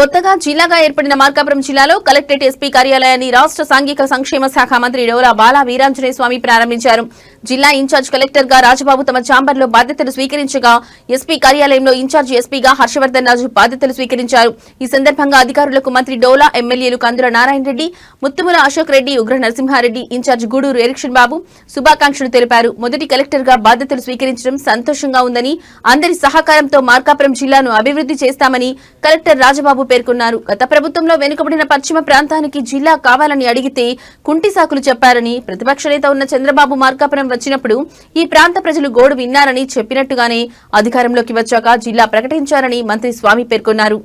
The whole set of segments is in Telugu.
కొత్తగా జిల్లాగా ఏర్పడిన మార్కాపురం జిల్లాలో కలెక్టరేట్ ఎస్పీ కార్యాలయాన్ని రాష్ట్ర సాంఘిక సంక్షేమ శాఖ మంత్రి డోలా బాలా వీరాంజనేయ స్వామి ప్రారంభించారు. జిల్లా ఇన్ఛార్జ్ కలెక్టర్ గా రాజబాబు తమ ఛాంబర్లో బాధ్యతలు స్వీకరించగా ఎస్పీ కార్యాలయంలో ఇన్ఛార్జ్ ఎస్పీగా హర్షవర్ధన్ రాజు బాధ్యతలు స్వీకరించారు. ఈ సందర్భంగా అధికారులకు మంత్రి డోలా, ఎమ్మెల్యేలు కందుల నారాయణ రెడ్డి, ముత్తుముల అశోక్ రెడ్డి, ఉగ్ర నరసింహారెడ్డి, ఇన్ఛార్జ్ గూడూరు ఎరిక్షన్ బాబు శుభాకాంక్షలు తెలిపారు. మొదటి కలెక్టర్ గా బాధ్యతలు స్వీకరించడం సంతోషంగా ఉందని, అందరి సహకారంతో మార్కాపురం జిల్లాను అభివృద్ధి చేస్తామని కలెక్టర్ రాజబాబు పేర్కొన్నారు. గత ప్రభుత్వంలో వెనుకబడిన పశ్చిమ ప్రాంతానికి జిల్లా కావాలని అడిగితే కుంటి సాకులు చెప్పారని, ప్రతిపక్ష నేత ఉన్న చంద్రబాబు మార్కాపురం వచ్చినప్పుడు ఈ ప్రాంత ప్రజలు గోడు విన్నారని చెప్పినట్టుగానే అధికారంలోకి వచ్చాక జిల్లా ప్రకటించారని మంత్రి స్వామి పేర్కొన్నారు.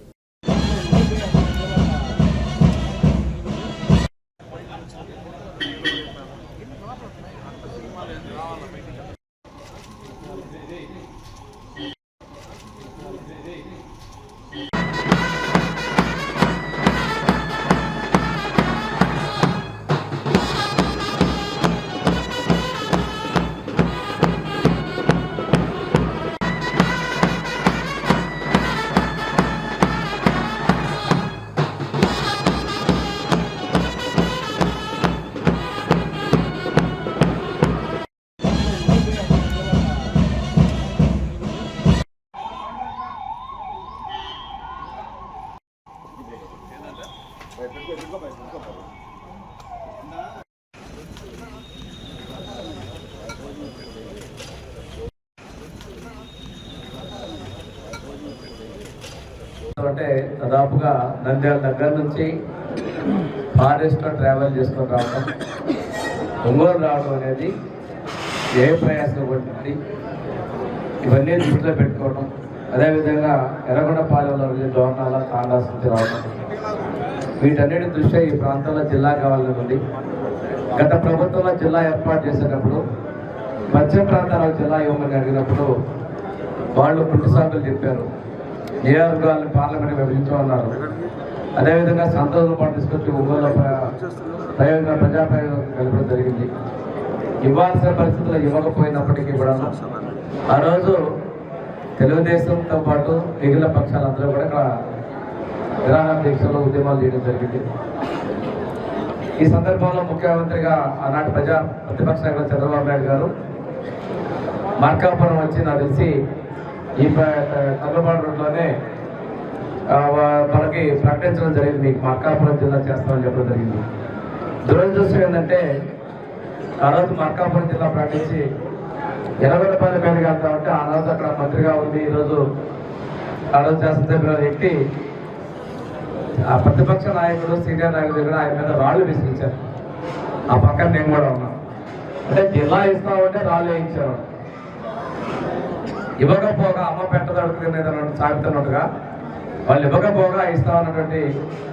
అంటే దాదాపుగా నంద్యాల దగ్గర నుంచి ఫారెస్ట్లో ట్రావెల్ చేసుకొని రావడం, ఒంగోలు రావడం అనేది ఏ ప్రయాసం పడుతుంది, ఇవన్నీ దృష్టిలో పెట్టుకోవడం. అదేవిధంగా ఎర్రగొండపాలెంలో దోర్నాల తాండాస్ నుంచి రావడం, వీటన్నిటి దృష్ట్యా ఈ ప్రాంతంలో జిల్లా కావాలని ఉంది. గత ప్రభుత్వంలో జిల్లా ఏర్పాటు చేసేటప్పుడు పశ్చిమ ప్రాంతాలకు జిల్లా ఇవ్వమని అడిగినప్పుడు వాళ్ళు పుట్టిసాకులు చెప్పారు. నియోజకవర్గాలను పార్లమెంట్ విభజించమన్నారు. అదేవిధంగా సంతోషం పాటు తీసుకొచ్చి ఒంగోలు ప్రజాప్రయోగం కలపడం జరిగింది. ఇవ్వాల్సిన పరిస్థితులు ఇవ్వకపోయినప్పటికీ కూడా ఆ రోజు తెలుగుదేశంతో పాటు మిగిలిన పక్షాలందరూ కూడా ఇక్కడ నిరాహార దీక్షలో ఉద్యమాలు చేయడం జరిగింది. ఈ సందర్భంలో ముఖ్యమంత్రిగా ఆనాటి ప్రతిపక్ష నాయకులు చంద్రబాబు నాయుడు గారు మార్కాపురం వచ్చి నాకు తెలిసి ఈ తమిళనాడు రోడ్లోనే మనకి ప్రకటించడం జరిగింది. మీకు మార్కాపురం జిల్లా చేస్తామని చెప్పడం జరిగింది. దురదృష్టం ఏంటంటే ఆ రోజు మార్కాపురం జిల్లా ప్రకటించి 80 రూపాయల మీద వెళ్తామంటే ఆ రోజు అక్కడ మంత్రిగా ఉంది, ఈరోజు ఆ రోజు శాసనసభ్యుల వ్యక్తి ఆ ప్రతిపక్ష నాయకుడు సీనియర్ నాయకుడు దగ్గర ఆయన మీద రాళ్లు విసిరించారు. ఆ పక్కన నేను కూడా ఉన్నాను. అంటే జిల్లా ఇస్తామంటే రాళ్ళు వేయించారు. ఇవ్వకపోగా అమ్మ పెట్టదడుకునేది సాగుతున్నట్టుగా వాళ్ళు ఇవ్వకపోగా ఇస్తామన్నటువంటి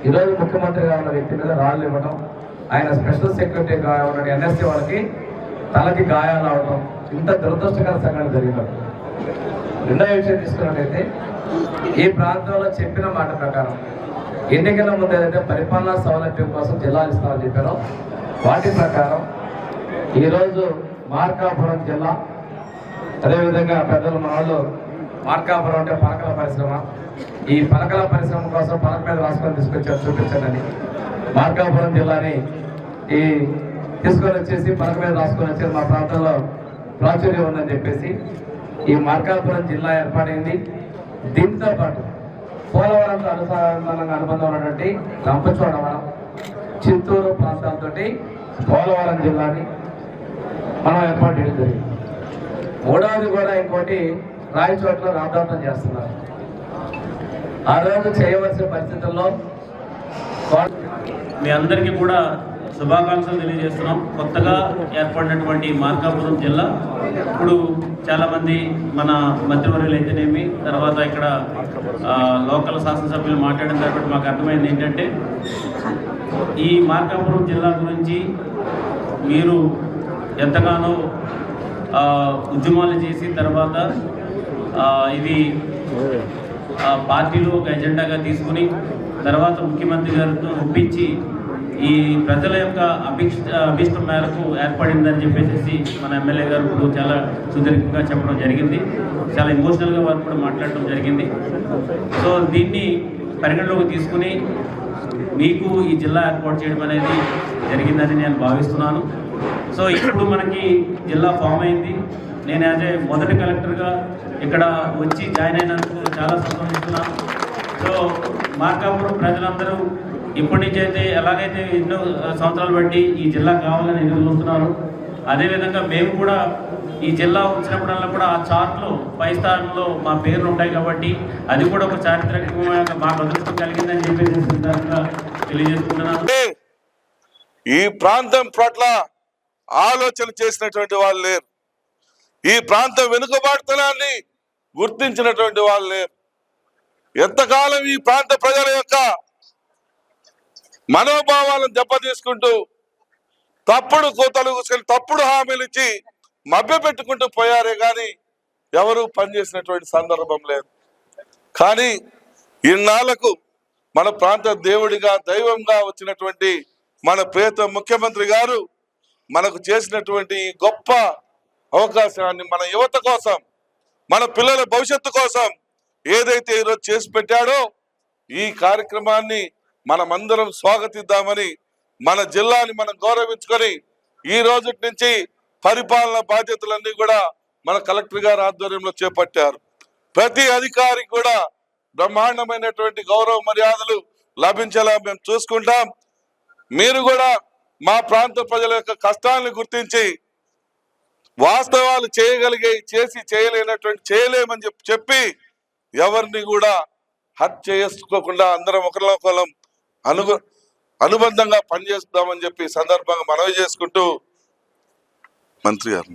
ఈరోజు ముఖ్యమంత్రిగా ఉన్న వ్యక్తి మీద రాళ్ళు ఇవ్వడం, ఆయన స్పెషల్ సెక్రటరీగా ఉన్న ఎన్ఎస్సీ వాళ్ళకి తలకి గాయాలు అవడం, ఇంత దురదృష్టకర సంఘటన జరిగినప్పుడు రెండో విషయం తీసుకున్నట్టయితే ఈ ప్రాంతంలో చెప్పిన మాట ప్రకారం ఎన్నికల ముందు ఏదైతే పరిపాలనా సౌలభ్యం కోసం జిల్లాలు ఇస్తామని చెప్పారో వాటి ప్రకారం ఈరోజు మార్కాపురం జిల్లా, అదేవిధంగా పెద్దలు మన వాళ్ళు మార్కాపురం అంటే పలకల పరిశ్రమ, ఈ పలకల పరిశ్రమ కోసం పలక మీద రాసుకొని తీసుకొచ్చారు చూపించండి. మార్కాపురం జిల్లాని ఈ తీసుకొని వచ్చేసి పలక మీద రాసుకొని వచ్చేసి మా ప్రాంతంలో ప్రాచుర్యం ఉందని చెప్పేసి ఈ మార్కాపురం జిల్లా ఏర్పాటైంది. దీంతో పాటు పోలవరంతో అనుబంధం ఉన్నటువంటి రంపచోడవరం, చిత్తూరు ప్రాంతాలతో పోలవరం జిల్లాని మనం ఏర్పాటు చేయడం జరిగింది. మూడవది కూడా ఇంకోటి రాయచోట్ల రామదాతం చేస్తున్నారు. ఆ రోజు చేయవలసిన పరిస్థితుల్లో మీ అందరికీ కూడా శుభాకాంక్షలు తెలియజేస్తున్నాం. కొత్తగా ఏర్పడినటువంటి మార్కాపురం జిల్లా ఇప్పుడు చాలామంది మన మంత్రివర్యులు అయితేనేమి, తర్వాత ఇక్కడ లోకల్ శాసనసభ్యులు మాట్లాడిన తర్వాత మాకు అర్థమైంది ఏంటంటే ఈ మార్కాపురం జిల్లా గురించి మీరు ఎంతగానో ఉద్యమాలు చేసి తర్వాత ఇది పార్టీలో ఒక ఎజెండాగా తీసుకుని తర్వాత ముఖ్యమంత్రి గారితో ఒప్పించి ఈ ప్రజల యొక్క అభిష్టం మేరకు ఏర్పడిందని చెప్పేసి మన ఎమ్మెల్యే గారు ఇప్పుడు చాలా సుదీర్ఘంగా చెప్పడం జరిగింది. చాలా ఎమోషనల్గా వారు కూడా మాట్లాడటం జరిగింది. సో దీన్ని పరిగణలోకి తీసుకుని మీకు ఈ జిల్లా ఏర్పాటు చేయడం అనేది జరిగిందని నేను భావిస్తున్నాను. సో ఇప్పుడు మనకి జిల్లా ఫామ్ అయింది. నేను యాజ్ ఏ మొదటి కలెక్టర్గా ఇక్కడ వచ్చి జాయిన్ అయినందుకు చాలా సంతోషిస్తున్నాను. సో మార్కాపురం ప్రజలందరూ ఇప్పటి నుంచి అయితే ఎలాగైతే ఎన్నో సంవత్సరాలు బట్టి ఈ జిల్లా కావాలని ఎదురు చూస్తున్నారు, అదేవిధంగా మేము కూడా ఈ జిల్లా వచ్చినప్పుడల్లా కూడా ఆ చార్ట్లో 5 స్థానంలో మా పేర్లు ఉంటాయి కాబట్టి అది కూడా ఒక చారిత్రకంగా మాకు అదృష్టం కలిగిందని చెప్పేసి తెలియజేసుకుంటున్నాను. ఈ ప్రాంతం పట్ల ఆలోచన చేసినటువంటి వాళ్ళు లేరు. ఈ ప్రాంతం వెనుకబాటుతనాన్ని గుర్తించినటువంటి వాళ్ళు లేరు. ఎంతకాలం ఈ ప్రాంత ప్రజల యొక్క మనోభావాలను దెబ్బతీసుకుంటూ తప్పుడు కోతలు కూసుకొని తప్పుడు హామీలు ఇచ్చి మభ్య పెట్టుకుంటూ పోయారే కానీ ఎవరు పనిచేసినటువంటి సందర్భం లేదు. కానీ ఇన్నాళ్లకు మన ప్రాంత దేవుడిగా దైవంగా వచ్చినటువంటి మన ప్రియతమ ముఖ్యమంత్రి గారు మనకు చేసినటువంటి గొప్ప అవకాశాన్ని మన యువత కోసం, మన పిల్లల భవిష్యత్తు కోసం ఏదైతే ఈరోజు చేసి పెట్టాడో ఈ కార్యక్రమాన్ని మనమందరం స్వాగతిద్దామని, మన జిల్లాని మనం గౌరవించుకొని ఈ రోజు నుంచి పరిపాలన బాధ్యతలన్నీ కూడా మన కలెక్టర్ గారి ఆధ్వర్యంలో చేపట్టారు. ప్రతి అధికారికి కూడా బ్రహ్మాండమైనటువంటి గౌరవ మర్యాదలు లభించేలా మేము చూసుకుంటాం. మీరు కూడా మా ప్రాంత ప్రజల యొక్క కష్టాలను గుర్తించి వాస్తవాలు చేసి చేయలేమని చెప్పి ఎవరిని కూడా హత్య చేసుకోకుండా అందరం ఒకరికొకరం అనుబంధంగా పనిచేస్తామని చెప్పి సందర్భంగా మనవి చేసుకుంటూ మంత్రి గారు